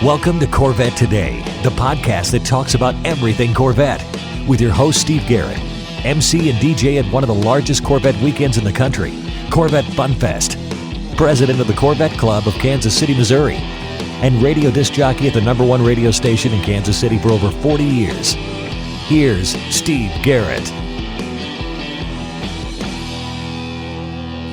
Welcome to Corvette Today, the podcast that talks about everything Corvette, with your host Steve Garrett, MC and DJ at one of the largest Corvette weekends in the country, Corvette Fun Fest, president of the Corvette Club of Kansas City, Missouri, and radio disc jockey at the #1 radio station in Kansas City for over 40 years. Here's Steve Garrett.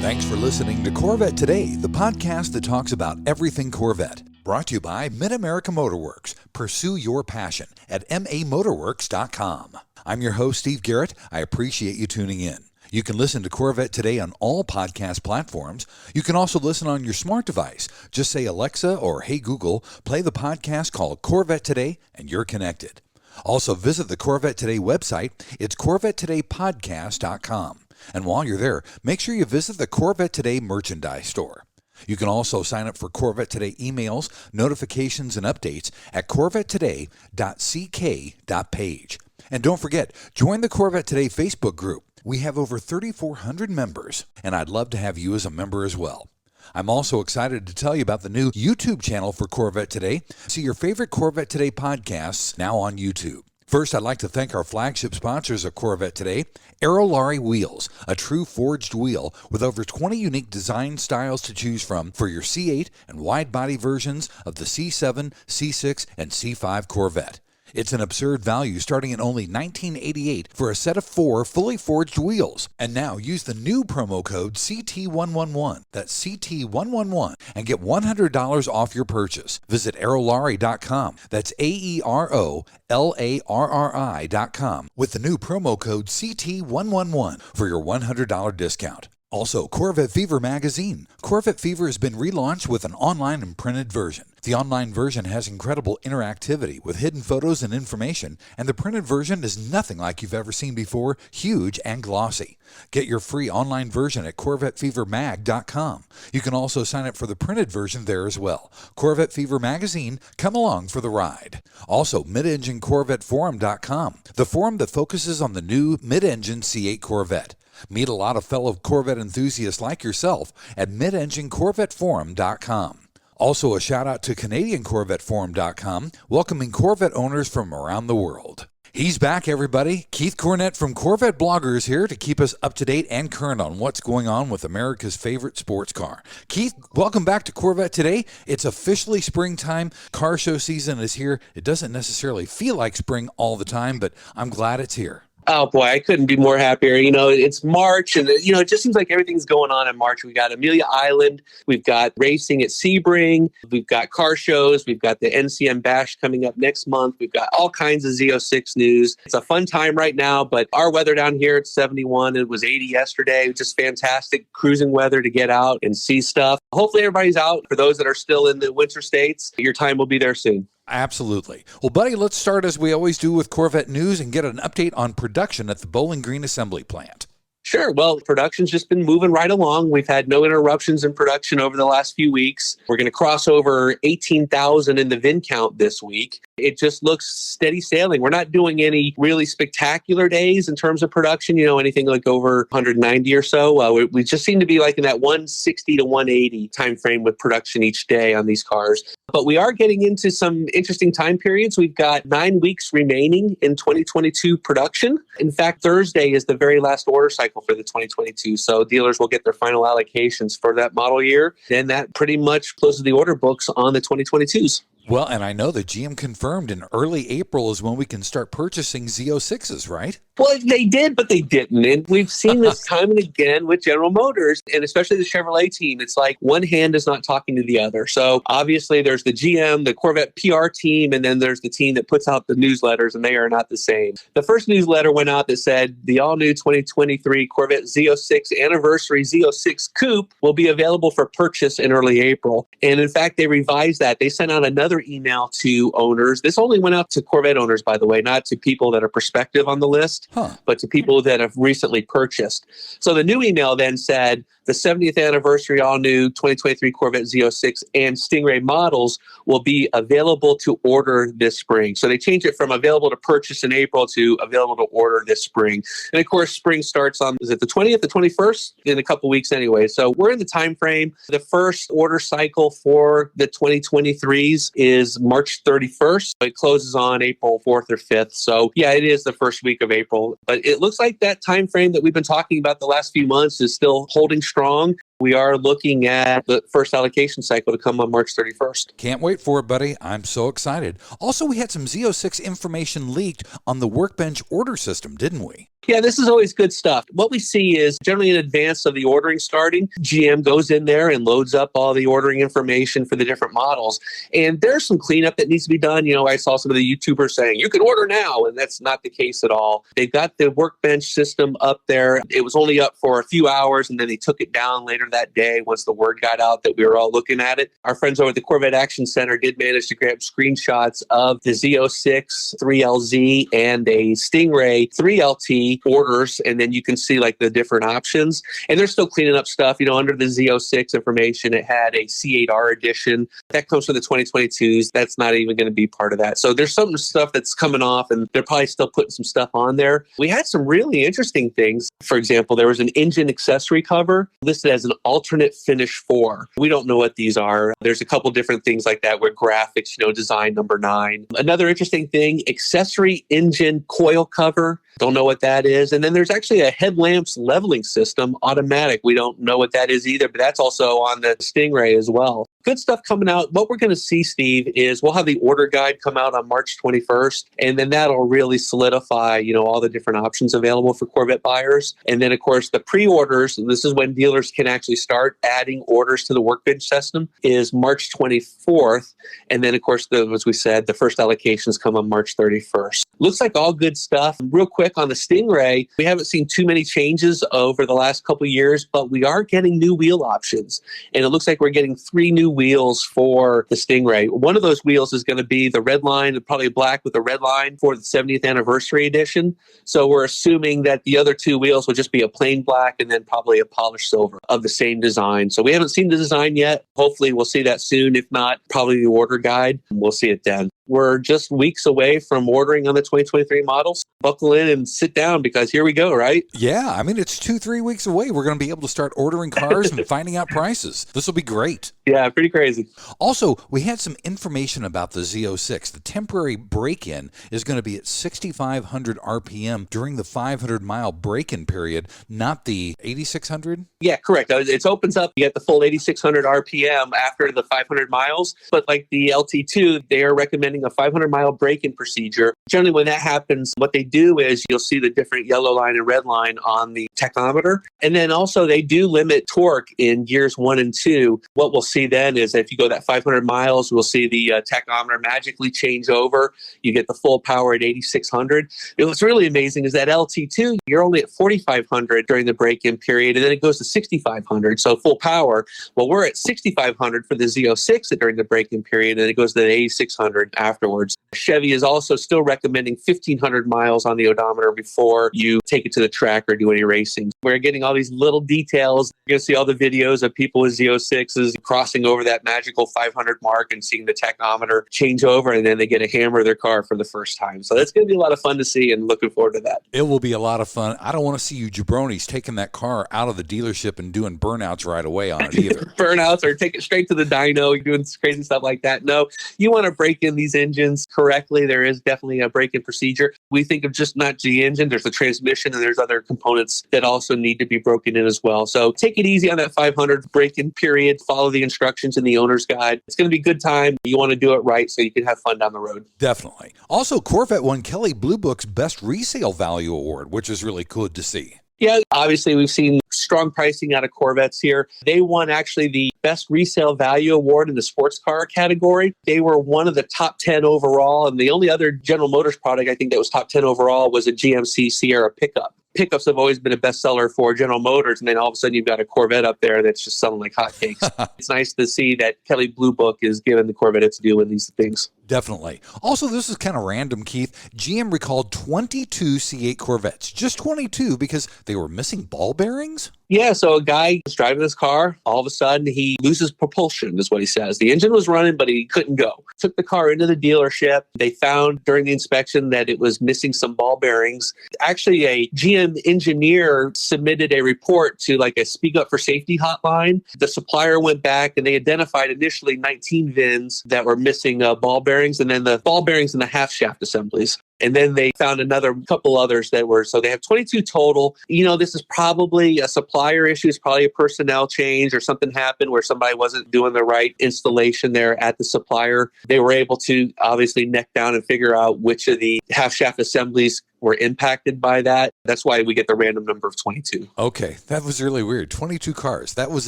Thanks for listening to Corvette Today, the podcast that talks about everything Corvette. Brought to you by Mid-America Motorworks. Pursue your passion at mamotorworks.com. I'm your host, Steve Garrett. I appreciate you tuning in. You can listen to Corvette Today on all podcast platforms. You can also listen on your smart device. Just say, Alexa or Hey Google, play the podcast called Corvette Today, and you're connected. Also, visit the Corvette Today website. It's CorvetteTodayPodcast.com. And while you're there, make sure you visit the Corvette Today merchandise store. You can also sign up for Corvette Today emails, notifications, and updates at corvettetoday.ck.page. And don't forget, join the Corvette Today Facebook group. We have over 3,400 members, and I'd love to have you as a member as well. I'm also excited to tell you about the new YouTube channel for Corvette Today. See your favorite Corvette Today podcasts now on YouTube. First, I'd like to thank our flagship sponsors of Corvette Today, Aerolarri Wheels, a true forged wheel with over 20 unique design styles to choose from for your C8 and wide-body versions of the C7, C6, and C5 Corvette. It's an absurd value starting at only $19.88 for a set of 4 fully forged wheels. And now use the new promo code CT111, that's CT111, and get $100 off your purchase. Visit aerolarri.com, that's AEROLARRI.com, with the new promo code CT111 for your $100 discount. Also, Corvette Fever magazine. Corvette Fever has been relaunched with an online and printed version. The online version has incredible interactivity with hidden photos and information, and the printed version is nothing like you've ever seen before, huge and glossy. Get your free online version at CorvetteFeverMag.com. You can also sign up for the printed version there as well. Corvette Fever magazine, come along for the ride. Also, MidEngineCorvetteForum.com, the forum that focuses on the new mid-engine C8 Corvette. Meet a lot of fellow Corvette enthusiasts like yourself at MidEngineCorvetteForum.com. Also, a shout out to CanadianCorvetteForum.com, welcoming Corvette owners from around the world. He's back, everybody. Keith Cornett from Corvette Blogger is here to keep us up to date and current on what's going on with America's favorite sports car. Keith, welcome back to Corvette Today. It's officially springtime. Car show season is here. It doesn't necessarily feel like spring all the time, but I'm glad it's here. Oh, boy, I couldn't be more happier. You know, it's March, and, you know, it just seems like everything's going on in March. We got Amelia Island. We've got racing at Sebring. We've got car shows. We've got the NCM Bash coming up next month. We've got all kinds of Z06 news. It's a fun time right now, but our weather down here, it's 71. It was 80 yesterday. It was just fantastic cruising weather to get out and see stuff. Hopefully everybody's out. For those that are still in the winter states, your time will be there soon. Absolutely. Well, buddy, let's start as we always do with Corvette news and get an update on production at the Bowling Green Assembly Plant. Sure. Well, production's just been moving right along. We've had no interruptions in production over the last few weeks. We're going to cross over 18,000 in the VIN count this week. It just looks steady sailing. We're not doing any really spectacular days in terms of production, you know, anything like over 190 or so. We just seem to be like in that 160 to 180 time frame with production each day on these cars. But we are getting into some interesting time periods. We've got 9 weeks remaining in 2022 production. In fact, Thursday is the very last order cycle for the 2022. So dealers will get their final allocations for that model year. Then that pretty much closes the order books on the 2022s. Well, and I know that GM confirmed in early April is when we can start purchasing Z06s, right? Well, they did, but they didn't. And we've seen this time and again with General Motors, and especially the Chevrolet team. It's like one hand is not talking to the other. So obviously there's the GM, the Corvette PR team, and then there's the team that puts out the newsletters, and they are not the same. The first newsletter went out that said the all-new 2023 Corvette Z06 Anniversary Z06 Coupe will be available for purchase in early April. And in fact, they revised that. They sent out another email to owners. This only went out to Corvette owners, by the way, not to people that are prospective on the list, but to people that have recently purchased. So the new email then said The 70th anniversary all-new 2023 Corvette Z06 and Stingray models will be available to order this spring. So they changed it from available to purchase in April to available to order this spring. And of course, spring starts on, is it the 20th, the 21st? In a couple weeks anyway. So we're in the time frame. The first order cycle for the 2023s is March 31st. It closes on April 4th or 5th. So yeah, it is the first week of April. But it looks like that time frame that we've been talking about the last few months is still holding strong. We are looking at the first allocation cycle to come on March 31st. Can't wait for it, buddy. I'm so excited. Also, we had some Z06 information leaked on the Workbench Order System, didn't we? Yeah, this is always good stuff. What we see is generally in advance of the ordering starting, GM goes in there and loads up all the ordering information for the different models. And there's some cleanup that needs to be done. You know, I saw some of the YouTubers saying, you can order now, and that's not the case at all. They've got the Workbench system up there. It was only up for a few hours, and then they took it down later that day once the word got out that we were all looking at it. Our friends over at the Corvette Action Center did manage to grab screenshots of the Z06 3LZ and a Stingray 3LT orders, and then you can see like the different options. And they're still cleaning up stuff. You know, under the Z06 information, it had a C8R edition. That comes from the 2022s. That's not even going to be part of that. So there's some stuff that's coming off, and they're probably still putting some stuff on there. We had some really interesting things. For example, there was an engine accessory cover listed as an alternate finish 4. We don't know what these are. There's a couple different things like that with graphics, you know, design number 9. Another interesting thing, accessory engine coil cover. Don't know what that is. And then there's actually a headlamps leveling system, automatic. We don't know what that is either, but that's also on the Stingray as well. Good stuff coming out. What we're going to see, Steve, is we'll have the order guide come out on March 21st, and then that'll really solidify, you know, all the different options available for Corvette buyers. And then, of course, the pre-orders, this is when dealers can actually start adding orders to the Workbench system, is March 24th. And then, of course, as we said, the first allocations come on March 31st. Looks like all good stuff. Real quick on the Stingray, we haven't seen too many changes over the last couple of years, but we are getting new wheel options. And it looks like we're getting 3 new wheels for the Stingray. One of those wheels is going to be the red line, probably black with a red line for the 70th anniversary edition. So we're assuming that the other 2 wheels will just be a plain black and then probably a polished silver of the same design. So we haven't seen the design yet. Hopefully we'll see that soon. If not, probably the order guide. We'll see it then. We're just weeks away from ordering on the 2023 models. Buckle in and sit down because here we go, right? Yeah, I mean, it's 2-3 weeks away. We're going to be able to start ordering cars and finding out prices. This will be great. Yeah, pretty crazy. Also, we had some information about the Z06. The temporary break-in is going to be at 6,500 RPM during the 500-mile break-in period, not the 8,600? Yeah, correct. It opens up, you get the full 8,600 RPM after the 500 miles. But like the LT2, they are recommending a 500-mile break-in procedure. Generally, when that happens, what they do is you'll see the different yellow line and red line on the tachometer. And then also they do limit torque in gears 1 and 2. What we'll see then is if you go that 500 miles, we'll see the tachometer magically change over. You get the full power at 8,600. What's really amazing is that LT2, you're only at 4,500 during the break-in period, and then it goes to 6,500, so full power. Well, we're at 6,500 for the Z06 during the break-in period, and it goes to 8,600 afterwards. Chevy is also still recommending 1,500 miles on the odometer before you take it to the track or do any racing. We're getting all these little details. You're going to see all the videos of people with Z06s crossing over that magical 500 mark and seeing the tachometer change over, and then they get to hammer their car for the first time. So that's going to be a lot of fun to see, and looking forward to that. It will be a lot of fun. I don't want to see you jabronis taking that car out of the dealership and doing burnouts right away on it either. Burnouts or take it straight to the dyno, doing crazy stuff like that. No, you want to break in these engines correctly. There is definitely a break-in procedure. We think of just not the engine. There's the transmission, and there's other components that also need to be broken in as well. So take it easy on that 500 break-in period. Follow the instructions in the owner's guide. It's going to be a good time. You want to do it right so you can have fun down the road. Definitely. Also, Corvette won Kelley Blue Book's Best Resale Value Award, which is really good to see. Yeah, obviously we've seen strong pricing out of Corvettes here. They won actually the Best Resale Value Award in the sports car category. They were one of the top 10 overall, and the only other General Motors product I think that was top 10 overall was a GMC Sierra pickup. Pickups have always been a bestseller for General Motors, and then all of a sudden you've got a Corvette up there that's just selling like hotcakes. It's nice to see that Kelley Blue Book is giving the Corvette its due in these things. Definitely. Also, this is kind of random, Keith. GM recalled 22 C8 Corvettes. Just 22 because they were missing ball bearings? Yeah, so a guy was driving his car. All of a sudden, he loses propulsion, is what he says. The engine was running, but he couldn't go. Took the car into the dealership. They found during the inspection that it was missing some ball bearings. Actually, a GM engineer submitted a report to like a Speak Up for Safety hotline. The supplier went back and they identified initially 19 VINs that were missing ball bearings, and then the ball bearings in the half shaft assemblies. And then they found another couple others that were, so they have 22 total. This is probably a supplier issue. It's probably a personnel change or something happened where somebody wasn't doing the right installation there at the supplier. They were able to obviously neck down and figure out which of the half shaft assemblies were impacted by that. That's why we get the random number of 22. Okay, that was really weird. 22 cars. That was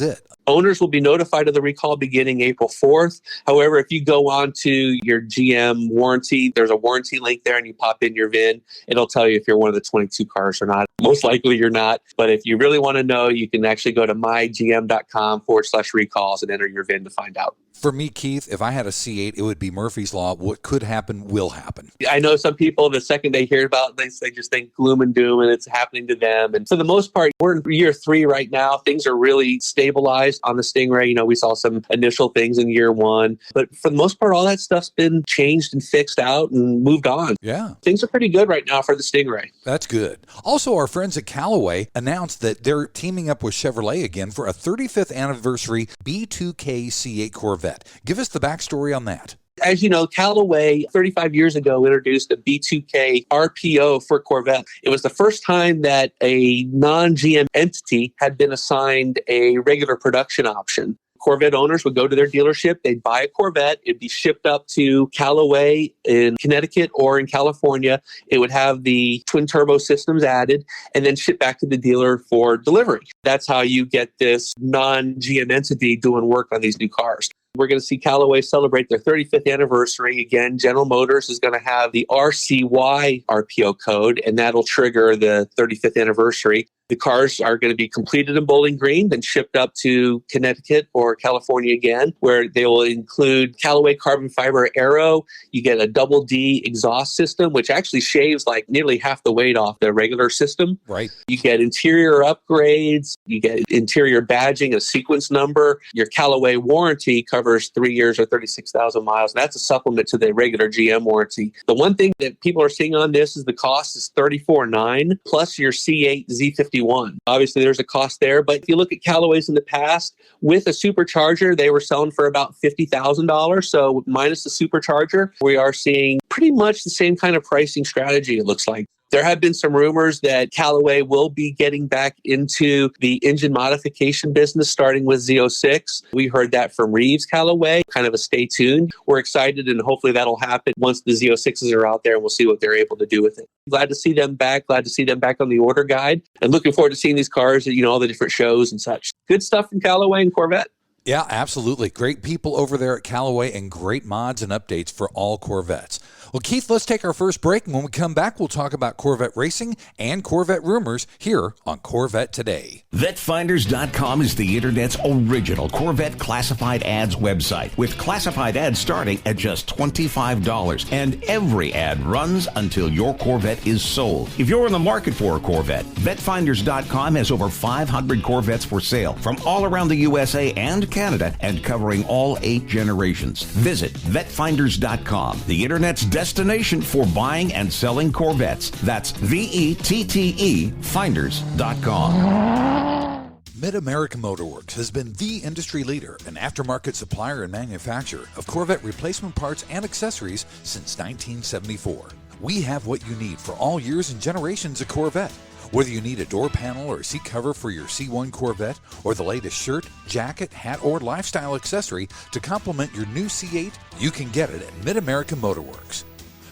it. Owners will be notified of the recall beginning April 4th. However, if you go on to your GM warranty, there's a warranty link there and you pop in your VIN. It'll tell you if you're one of the 22 cars or not. Most likely you're not. But if you really want to know, you can actually go to mygm.com/recalls and enter your VIN to find out. For me, Keith, if I had a C8, it would be Murphy's Law. What could happen will happen. I know some people, the second they hear about this, they just think gloom and doom and it's happening to them. And for the most part, we're in year 3 right now. Things are really stabilized on the Stingray. We saw some initial things in year 1. But for the most part, all that stuff's been changed and fixed out and moved on. Yeah. Things are pretty good right now for the Stingray. That's good. Also, our friends at Callaway announced that they're teaming up with Chevrolet again for a 35th anniversary B2K C8 Corvette. Give us the backstory on that. As you know, Callaway 35 years ago introduced a B2K RPO for Corvette. It was the first time that a non-GM entity had been assigned a regular production option. Corvette owners would go to their dealership, they'd buy a Corvette, it'd be shipped up to Callaway in Connecticut or in California. It would have the twin turbo systems added and then shipped back to the dealer for delivery. That's how you get this non-GM entity doing work on these new cars. We're going to see Callaway celebrate their 35th anniversary. Again, General Motors is going to have the RCY RPO code, and that'll trigger the 35th anniversary. The cars are going to be completed in Bowling Green, then shipped up to Connecticut or California again, where they will include Callaway carbon fiber aero. You get a double D exhaust system, which actually shaves like nearly half the weight off the regular system. Right. You get interior upgrades. You get interior badging, a sequence number. Your Callaway warranty covers 3 years or 36,000 miles. And that's a supplement to the regular GM warranty. The one thing that people are seeing on this is the cost is $34,900 plus your C8 Z51. Obviously, there's a cost there, but if you look at Callaway's in the past, with a supercharger, they were selling for about $50,000. So minus the supercharger, we are seeing pretty much the same kind of pricing strategy, it looks like. There have been some rumors that Callaway will be getting back into the engine modification business, starting with Z06. We heard that from Reeves Callaway, kind of a stay tuned. We're excited, and hopefully that'll happen once the Z06s are out there, and we'll see what they're able to do with it. Glad to see them back. Glad to see them back on the order guide, and looking forward to seeing these cars at, all the different shows and such. Good stuff from Callaway and Corvette. Yeah, absolutely. Great people over there at Callaway and great mods and updates for all Corvettes. Well, Keith, let's take our first break, and when we come back, we'll talk about Corvette Racing and Corvette rumors here on Corvette Today. VetFinders.com is the Internet's original Corvette classified ads website, with classified ads starting at just $25, and every ad runs until your Corvette is sold. If you're in the market for a Corvette, VetFinders.com has over 500 Corvettes for sale from all around the USA and Canada, and covering all 8 generations. Visit VetFinders.com, the Internet's destination for buying and selling Corvettes. That's VETTE Finders.com. Mid-American Motor Works has been the industry leader and aftermarket supplier and manufacturer of Corvette replacement parts and accessories since 1974. We have what you need for all years and generations of Corvette. Whether you need a door panel or seat cover for your C1 Corvette, or the latest shirt, jacket, hat, or lifestyle accessory to complement your new C8, you can get it at Mid-American Motor Works.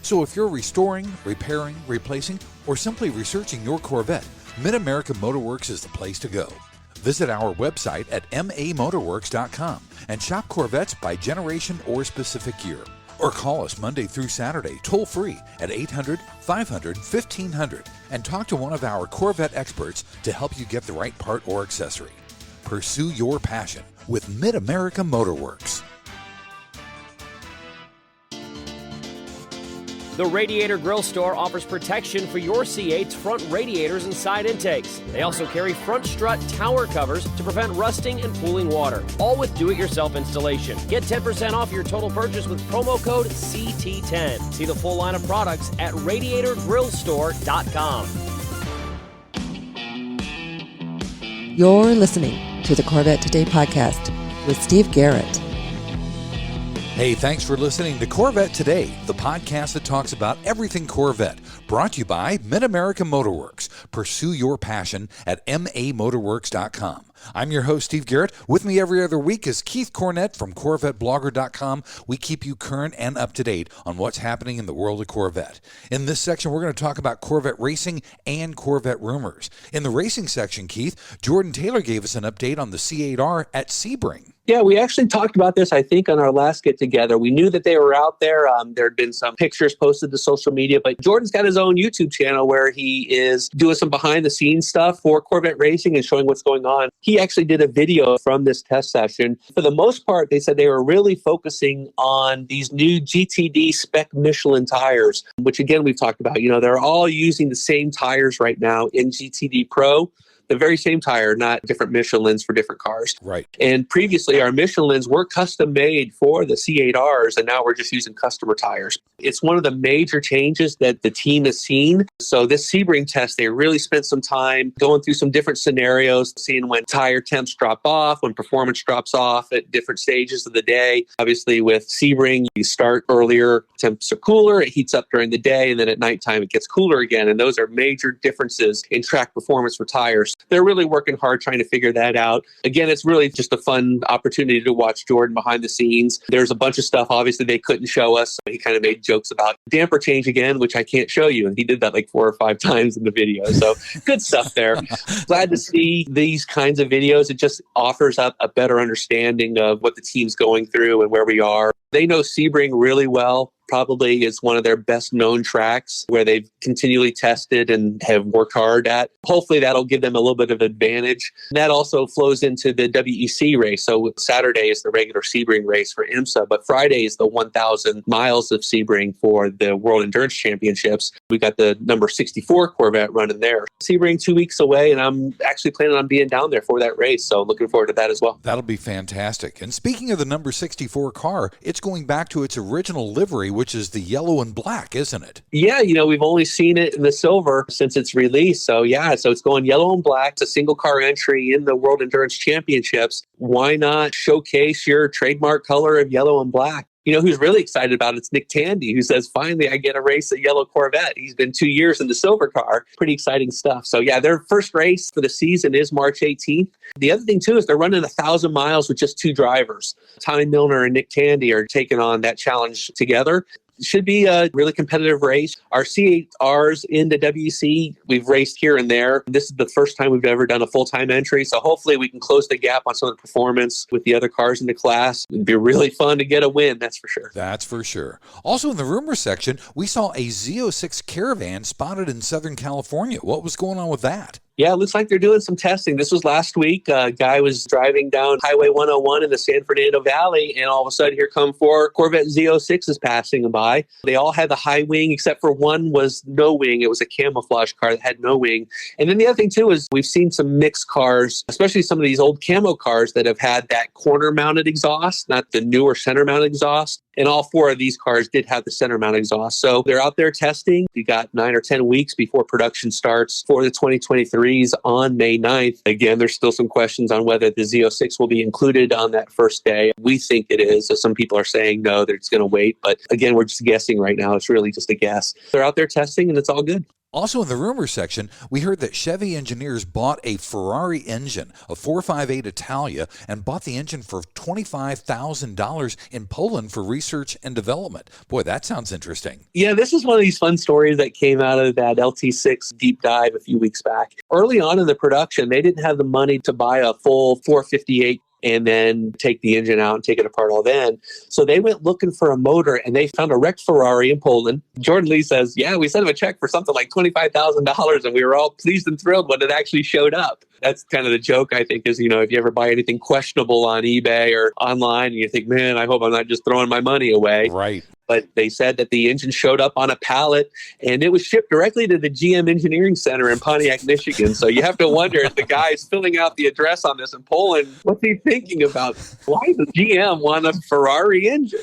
So if you're restoring, repairing, replacing, or simply researching your Corvette, Mid-American Motor Works is the place to go. Visit our website at mamotorworks.com and shop Corvettes by generation or specific year. Or call us Monday through Saturday, toll-free at 800-500-1500 and talk to one of our Corvette experts to help you get the right part or accessory. Pursue your passion with Mid-America Motor Works. The Radiator Grill Store offers protection for your C8's front radiators and side intakes. They also carry front strut tower covers to prevent rusting and pooling water, all with do-it-yourself installation. Get 10% off your total purchase with promo code CT10. See the full line of products at radiatorgrillstore.com. You're listening to the Corvette Today podcast with Steve Garrett. Hey, thanks for listening to Corvette Today, the podcast that talks about everything Corvette. Brought to you by Mid-America Motorworks. Pursue your passion at mamotorworks.com. I'm your host, Steve Garrett. With me every other week is Keith Cornett from CorvetteBlogger.com. We keep you current and up to date on what's happening in the world of Corvette. In this section, we're going to talk about Corvette Racing and Corvette rumors. In the racing section, Keith, Jordan Taylor gave us an update on the C8R at Sebring. Yeah, we actually talked about this, I think, on our last get-together. We knew that they were out there. There had been some pictures posted to social media, but Jordan's got his own YouTube channel where he is doing some behind-the-scenes stuff for Corvette Racing and showing what's going on. He actually did a video from this test session. For the most part, they said they were really focusing on these new GTD spec Michelin tires, which, again, we've talked about. You know, they're all using the same tires right now in GTD Pro. The very same tire, not different Michelins for different cars. Right. And previously, our Michelins were custom made for the C8Rs, and now we're just using customer tires. It's one of the major changes that the team has seen. So this Sebring test, they really spent some time going through some different scenarios, seeing when tire temps drop off, when performance drops off at different stages of the day. Obviously, with Sebring, you start earlier, temps are cooler, it heats up during the day, and then at nighttime, it gets cooler again. And those are major differences in track performance for tires. They're really working hard trying to figure that out. Again, it's really just a fun opportunity to watch Jordan behind the scenes. There's a bunch of stuff, obviously, they couldn't show us. He kind of made jokes about damper change again, which I can't show you. And he did that like 4 or 5 times in the video. So good stuff there. Glad to see these kinds of videos. It just offers up a better understanding of what the team's going through and where we are. They know Sebring really well. Probably is one of their best known tracks where they've continually tested and have worked hard at. Hopefully that'll give them a little bit of advantage. And that also flows into the WEC race. So Saturday is the regular Sebring race for IMSA, but Friday is the 1,000 miles of Sebring for the World Endurance Championships. We got the number 64 Corvette running there. Sebring 2 weeks away, and I'm actually planning on being down there for that race. So looking forward to that as well. That'll be fantastic. And speaking of the number 64 car, it's going back to its original livery, which is the yellow and black, isn't it? Yeah, you know, we've only seen it in the silver since its release. So yeah, so it's going yellow and black. It's a single car entry in the World Endurance Championships. Why not showcase your trademark color of yellow and black? You know, who's really excited about it's Nick Tandy, who says, finally, I get a race at yellow Corvette. He's been 2 years in the silver car. Pretty exciting stuff. So yeah, their first race for the season is March 18th. The other thing, too, is they're running 1,000 miles with just 2 drivers. Tommy Milner and Nick Tandy are taking on that challenge together. Should be a really competitive race. Our C8Rs in the WEC, we've raced here and there. This is the first time we've ever done a full-time entry, so hopefully we can close the gap on some of the performance with the other cars in the class. It'd be really fun to get a win, that's for sure. That's for sure. Also in the rumor section, we saw a Z06 Caravan spotted in Southern California. What was going on with that? Yeah, it looks like they're doing some testing. This was last week. A guy was driving down Highway 101 in the San Fernando Valley, and all of a sudden here come 4 Corvette Z06s passing him by. They all had the high wing, except for one was no wing. It was a camouflage car that had no wing. And then the other thing, too, is we've seen some mixed cars, especially some of these old camo cars that have had that corner-mounted exhaust, not the newer center-mounted exhaust. And all 4 of these cars did have the center-mount exhaust. So they're out there testing. We got 9 or 10 weeks before production starts for the 2023s on May 9th. Again, there's still some questions on whether the Z06 will be included on that first day. We think it is. So some people are saying no, that it's going to wait. But again, we're just guessing right now. It's really just a guess. They're out there testing, and it's all good. Also in the rumor section, we heard that Chevy engineers bought a Ferrari engine, a 458 Italia, and bought the engine for $25,000 in Poland for research and development. Boy, that sounds interesting. Yeah, this is one of these fun stories that came out of that LT6 deep dive a few weeks back. Early on in the production, they didn't have the money to buy a full 458 and then take the engine out and take it apart all then. So they went looking for a motor, and they found a wrecked Ferrari in Poland. Jordan Lee says, yeah, we sent him a check for something like $25,000, and we were all pleased and thrilled when it actually showed up. That's kind of the joke, I think, is, you know, if you ever buy anything questionable on eBay or online, and you think, man, I hope I'm not just throwing my money away. Right. but they said that the engine showed up on a pallet and it was shipped directly to the GM Engineering Center in Pontiac, Michigan. So you have to wonder if the guy's filling out the address on this in Poland, what's he thinking about? Why does GM want a Ferrari engine,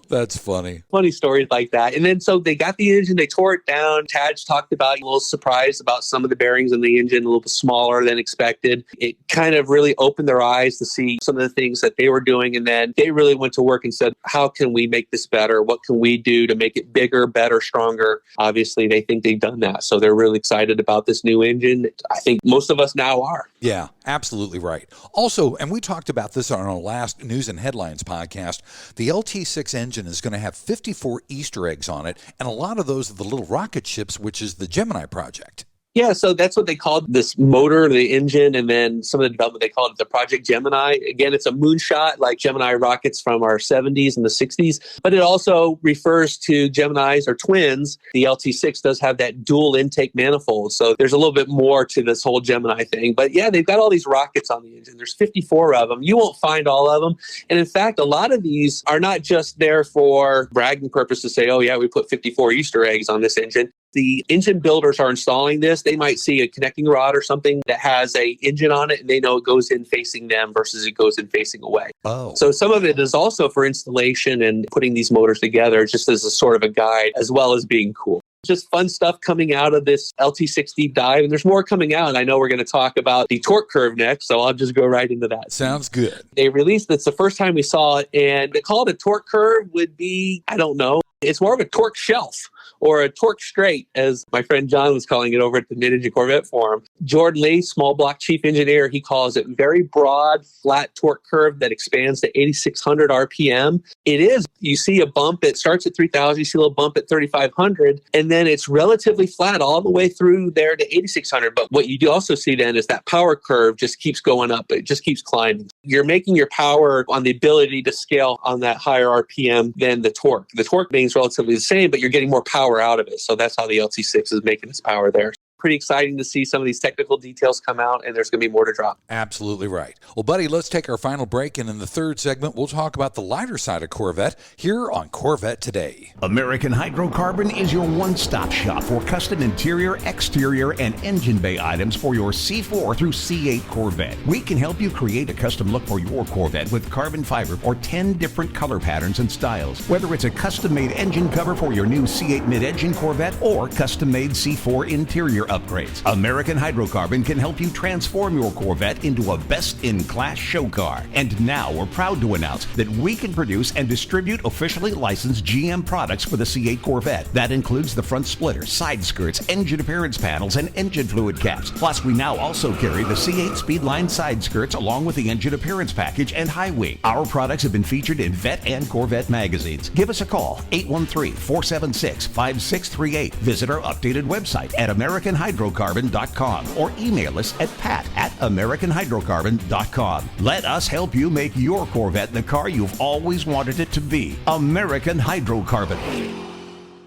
That's funny. Funny stories like that. And then so they got the engine, they tore it down. Tadge talked about a little surprised about some of the bearings in the engine, a little bit smaller than expected. It kind of really opened their eyes to see some of the things that they were doing. And then they really went to work and said, how can we make this better? What can we do to make it bigger, better, stronger? Obviously, they think they've done that. So they're really excited about this new engine. I think most of us now are. Yeah, absolutely right. Also, and we talked about this on our last News and Headlines podcast, the LT6 engine is going to have 54 Easter eggs on it, and a lot of those are the little rocket ships, which is the Gemini project. Yeah, so that's what they called this motor, the engine, and then some of the development, they called it the Project Gemini. Again, it's a moonshot like Gemini rockets from our 70s and the 60s, but it also refers to Geminis or twins. The LT6 does have that dual intake manifold, so there's a little bit more to this whole Gemini thing. But yeah, they've got all these rockets on the engine. There's 54 of them. You won't find all of them. And in fact, a lot of these are not just there for bragging purposes to say, oh yeah, we put 54 Easter eggs on this engine. The engine builders are installing this. They might see a connecting rod or something that has a engine on it, and they know it goes in facing them versus it goes in facing away. Oh. So some of it is also for installation and putting these motors together just as a sort of a guide, as well as being cool. Just fun stuff coming out of this LT6 deep dive, and there's more coming out. I know we're going to talk about the torque curve next, so I'll just go right into that. Sounds good. They released, it's the first time we saw it, and they called it torque curve would be, I don't know, it's more of a torque shelf or a torque straight, as my friend John was calling it over at the Mid-Engine Corvette Forum. Jordan Lee, small block chief engineer, he calls it very broad, flat torque curve that expands to 8,600 RPM. It is, you see a bump, it starts at 3,000, you see a little bump at 3,500, and then it's relatively flat all the way through there to 8,600. But what you do also see then is that power curve just keeps going up. It just keeps climbing. You're making your power on the ability to scale on that higher RPM than the torque. The torque being relatively the same, but you're getting more power out of it. So that's how the LT6 is making its power there. Pretty exciting to see some of these technical details come out, and there's going to be more to drop. Absolutely right. Well, buddy, let's take our final break, and in the third segment, we'll talk about the lighter side of Corvette here on Corvette Today. American Hydrocarbon is your one-stop shop for custom interior, exterior, and engine bay items for your C4 through C8 Corvette. We can help you create a custom look for your Corvette with carbon fiber or 10 different color patterns and styles. Whether it's a custom-made engine cover for your new C8 mid-engine Corvette or custom-made C4 interior upgrades, American Hydrocarbon can help you transform your Corvette into a best-in-class show car. And now we're proud to announce that we can produce and distribute officially licensed GM products for the C8 Corvette. That includes the front splitter, side skirts, engine appearance panels, and engine fluid caps. Plus, we now also carry the C8 Speedline side skirts along with the engine appearance package and high wing. Our products have been featured in Vet and Corvette magazines. Give us a call, 813-476-5638. Visit our updated website at AmericanHydrocarbon.com or email us at pat@AmericanHydrocarbon.com. Let us help you make your Corvette the car you've always wanted it to be. American Hydrocarbon.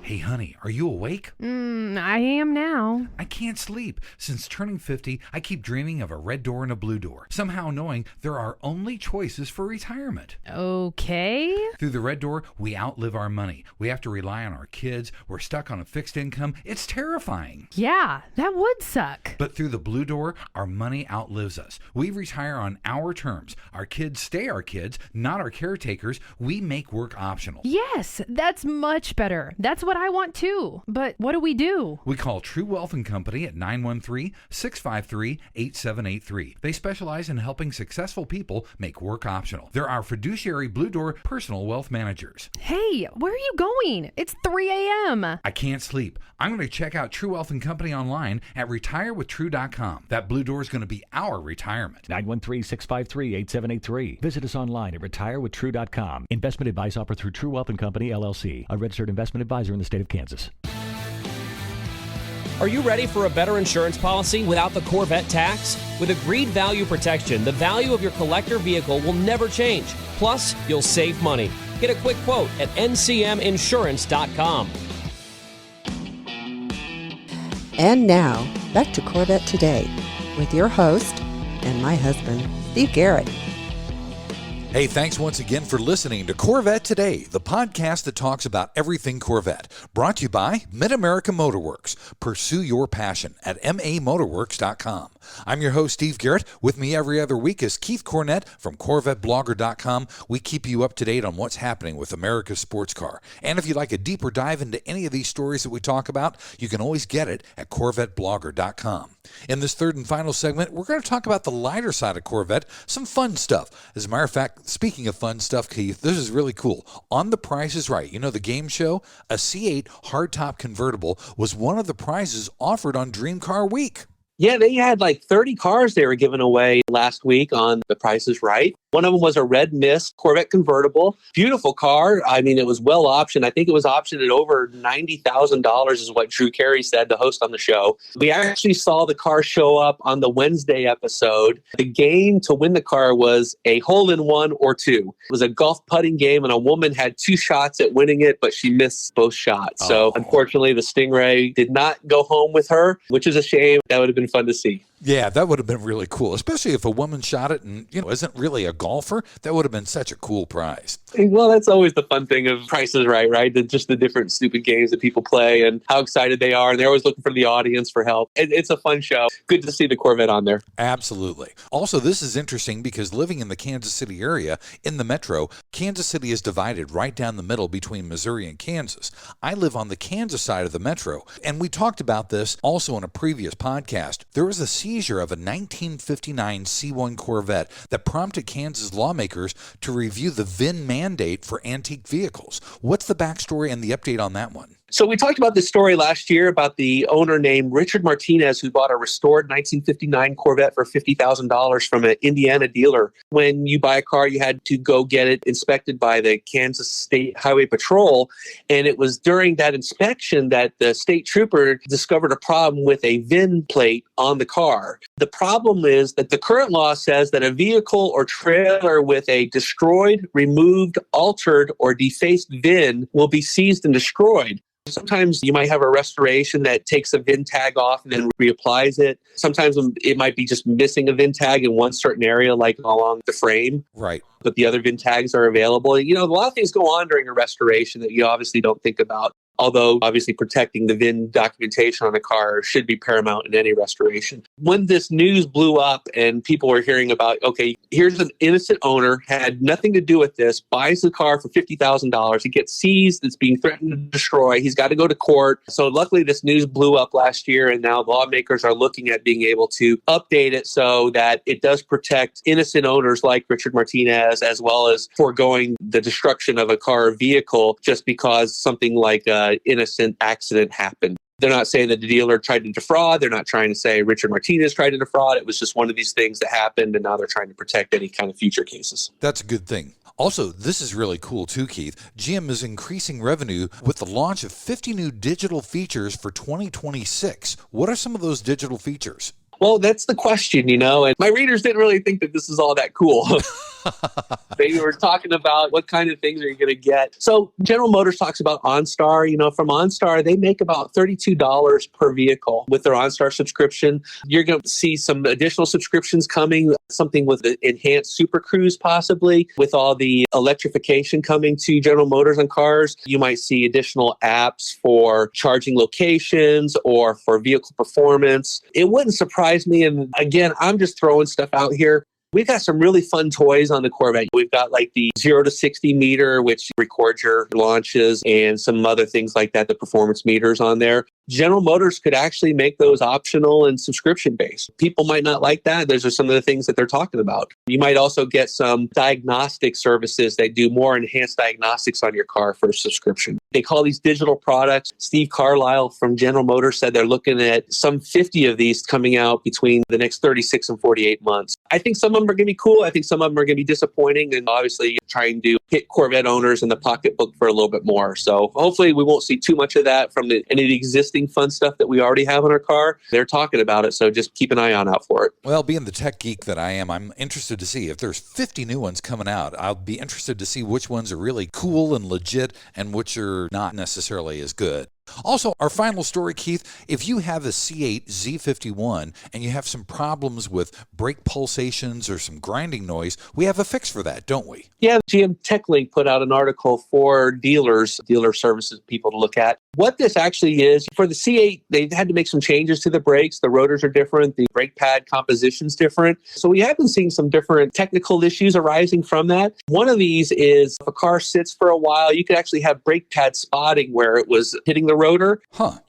Hey, honey, are you awake? I am now. I can't sleep. Since turning 50, I keep dreaming of a red door and a blue door, somehow knowing there are only choices for retirement. Okay. Through the red door, we outlive our money. We have to rely on our kids. We're stuck on a fixed income. It's terrifying. Yeah, that would suck. But through the blue door, our money outlives us. We retire on our terms. Our kids stay our kids, not our caretakers. We make work optional. Yes, that's much better. That's what I want too. But what do we do? We call True Wealth & Company at 913-653-8783. They specialize in helping successful people make work optional. They're our fiduciary Blue Door personal wealth managers. Hey, where are you going? It's 3 a.m. I can't sleep. I'm going to check out True Wealth & Company online at retirewithtrue.com. That Blue Door is going to be our retirement. 913-653-8783. Visit us online at retirewithtrue.com. Investment advice offered through True Wealth & Company, LLC, a registered investment advisor in the state of Kansas. Are you ready for a better insurance policy without the Corvette tax? With agreed value protection, the value of your collector vehicle will never change. Plus, you'll save money. Get a quick quote at ncminsurance.com. And now, back to Corvette Today with your host and my husband, Steve Garrett. Hey, thanks once again for listening to Corvette Today, the podcast that talks about everything Corvette. Brought to you by Mid-America Motorworks. Pursue your passion at mamotorworks.com. I'm your host, Steve Garrett. With me every other week is Keith Cornett from CorvetteBlogger.com. We keep you up to date on what's happening with America's sports car. And if you'd like a deeper dive into any of these stories that we talk about, you can always get it at CorvetteBlogger.com. In this third and final segment, we're going to talk about the lighter side of Corvette, some fun stuff. As a matter of fact, speaking of fun stuff, Keith, this is really cool. On The Price is Right, you know the game show? A C8 hardtop convertible was one of the prizes offered on Dream Car Week. Yeah, they had like 30 cars they were giving away last week on The Price is Right. One of them was a red mist Corvette convertible. Beautiful car. I mean, it was well optioned. I think it was optioned at over $90,000 is what Drew Carey said, the host on the show. We actually saw the car show up on the Wednesday episode. The game to win the car was a hole-in-one or two. It was a golf putting game, and a woman had two shots at winning it, but she missed both shots. So unfortunately, the Stingray did not go home with her, which is a shame. That would have been fun to see. Yeah, that would have been really cool, especially if a woman shot it and, isn't really a golfer. That would have been such a cool prize. Well, that's always the fun thing of Price is Right, right? Just the different stupid games that people play and how excited they are. And they're always looking for the audience for help. It's a fun show. Good to see the Corvette on there. Absolutely. Also, this is interesting because living in the Kansas City area, in the metro, Kansas City is divided right down the middle between Missouri and Kansas. I live on the Kansas side of the metro, and we talked about this also in a previous podcast. There was a seizure of a 1959 C1 Corvette that prompted Kansas lawmakers to review the VIN mandate for antique vehicles. What's the backstory and the update on that one? So we talked about this story last year about the owner named Richard Martinez who bought a restored 1959 Corvette for $50,000 from an Indiana dealer. When you buy a car, you had to go get it inspected by the Kansas State Highway Patrol. And it was during that inspection that the state trooper discovered a problem with a VIN plate on the car. The problem is that the current law says that a vehicle or trailer with a destroyed, removed, altered, or defaced VIN will be seized and destroyed. Sometimes you might have a restoration that takes a VIN tag off and then reapplies it. Sometimes it might be just missing a VIN tag in one certain area, like along the frame. Right. But the other VIN tags are available. A lot of things go on during a restoration that you obviously don't think about. Although, obviously, protecting the VIN documentation on a car should be paramount in any restoration. When this news blew up and people were hearing about, okay, here's an innocent owner, had nothing to do with this, buys the car for $50,000. He gets seized. It's being threatened to destroy. He's got to go to court. So luckily, this news blew up last year, and now lawmakers are looking at being able to update it so that it does protect innocent owners like Richard Martinez, as well as foregoing the destruction of a car or vehicle just because something like innocent accident happened. They're not saying that the dealer tried to defraud. They're not trying to say Richard Martinez tried to defraud. It was just one of these things that happened, and now they're trying to protect any kind of future cases. That's a good thing. Also, this is really cool too, Keith. GM is increasing revenue with the launch of 50 new digital features for 2026. What are some of those digital features? Well, that's the question, and my readers didn't really think that this is all that cool. They were talking about what kind of things are you going to get. So General Motors talks about OnStar. From OnStar, they make about $32 per vehicle with their OnStar subscription. You're going to see some additional subscriptions coming, something with the enhanced Super Cruise possibly, with all the electrification coming to General Motors on cars. You might see additional apps for charging locations or for vehicle performance. It wouldn't surprise me. And again, I'm just throwing stuff out here. We've got some really fun toys on the Corvette. We've got like the 0 to 60 meter, which records your launches, and some other things like that, the performance meters on there. General Motors could actually make those optional and subscription-based. People might not like that. Those are some of the things that they're talking about. You might also get some diagnostic services that do more enhanced diagnostics on your car for a subscription. They call these digital products. Steve Carlisle from General Motors said they're looking at some 50 of these coming out between the next 36 and 48 months. I think some of them are going to be cool. I think some of them are going to be disappointing, and obviously trying to hit Corvette owners in the pocketbook for a little bit more. So hopefully we won't see too much of that from any of the existing fun stuff that we already have on our car. They're talking about it, so just keep an eye out for it. Well, being the tech geek that I am, I'm interested to see if there's 50 new ones coming out. I'll be interested to see which ones are really cool and legit and which are not necessarily as good. Also, our final story, Keith, if you have a C8 Z51 and you have some problems with brake pulsations or some grinding noise, we have a fix for that, don't we? Yeah, GM TechLink put out an article for dealer services people to look at. What this actually is, for the C8, they've had to make some changes to the brakes. The rotors are different. The brake pad composition's different. So we have been seeing some different technical issues arising from that. One of these is if a car sits for a while, you could actually have brake pad spotting where it was hitting the rotor.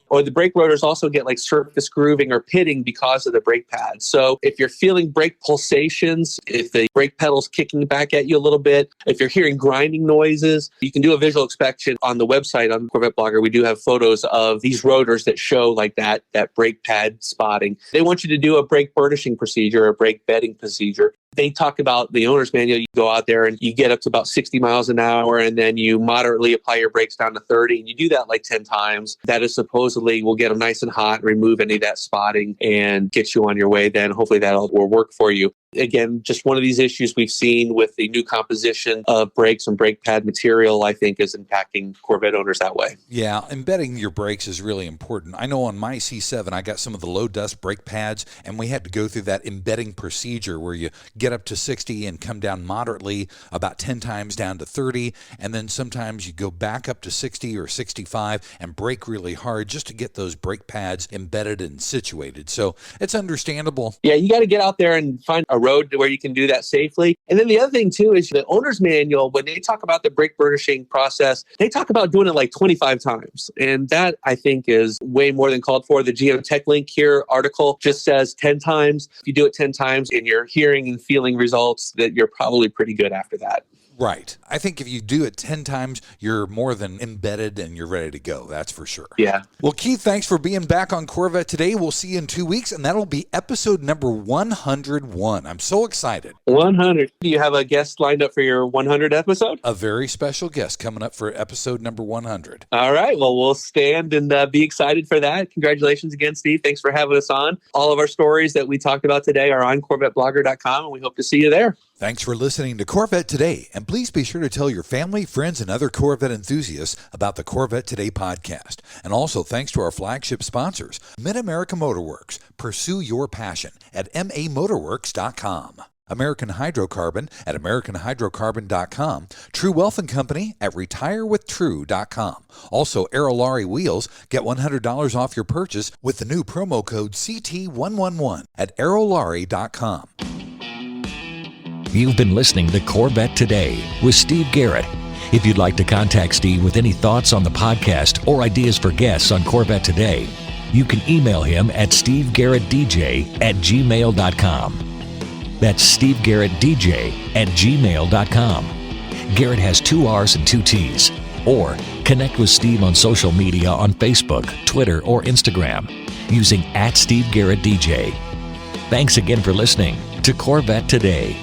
Or the brake rotors also get like surface grooving or pitting because of the brake pad. So if you're feeling brake pulsations, if the brake pedal's kicking back at you a little bit, if you're hearing grinding noises, you can do a visual inspection on the website on Corvette Blogger. We do have photos of these rotors that show like that brake pad spotting. They want you to do a brake burnishing procedure, a brake bedding procedure. They talk about the owner's manual. You go out there and you get up to about 60 miles an hour, and then you moderately apply your brakes down to 30. And you do that like 10 times. That is supposedly will get them nice and hot, remove any of that spotting, and get you on your way. Then hopefully that will work for you. Again, just one of these issues we've seen with the new composition of brakes and brake pad material, I think, is impacting Corvette owners that way. Yeah, embedding your brakes is really important. I know on my C7, I got some of the low dust brake pads, and we had to go through that embedding procedure where you get up to 60 and come down moderately, about 10 times down to 30, and then sometimes you go back up to 60 or 65 and brake really hard just to get those brake pads embedded and situated. So it's understandable. Yeah, you got to get out there and find a road where you can do that safely. And then the other thing too is the owner's manual, when they talk about the brake burnishing process, they talk about doing it like 25 times. And that I think is way more than called for. The GM TechLink here article just says 10 times. If you do it 10 times and you're hearing and feeling results, that you're probably pretty good after that. Right. I think if you do it 10 times, you're more than embedded and you're ready to go. That's for sure. Yeah. Well, Keith, thanks for being back on Corvette Today. We'll see you in 2 weeks, and that'll be episode number 101. I'm so excited. 100. Do you have a guest lined up for your 100th episode? A very special guest coming up for episode number 100. All right. Well, we'll stand and be excited for that. Congratulations again, Steve. Thanks for having us on. All of our stories that we talked about today are on CorvetteBlogger.com, and we hope to see you there. Thanks for listening to Corvette Today, and please be sure to tell your family, friends, and other Corvette enthusiasts about the Corvette Today podcast. And also thanks to our flagship sponsors, Mid-America Motorworks. Pursue your passion at mamotorworks.com. American Hydrocarbon at AmericanHydrocarbon.com, True Wealth and Company at RetireWithTrue.com. Also, Aerolarri Wheels, get $100 off your purchase with the new promo code CT111 at Aerolarri.com. You've been listening to Corvette Today with Steve Garrett. If you'd like to contact Steve with any thoughts on the podcast or ideas for guests on Corvette Today, you can email him at stevegarrettdj@gmail.com. That's stevegarrettdj@gmail.com. Garrett has 2 R's and 2 T's. Or connect with Steve on social media on Facebook, Twitter, or Instagram using @SteveGarrettDJ. Thanks again for listening to Corvette Today.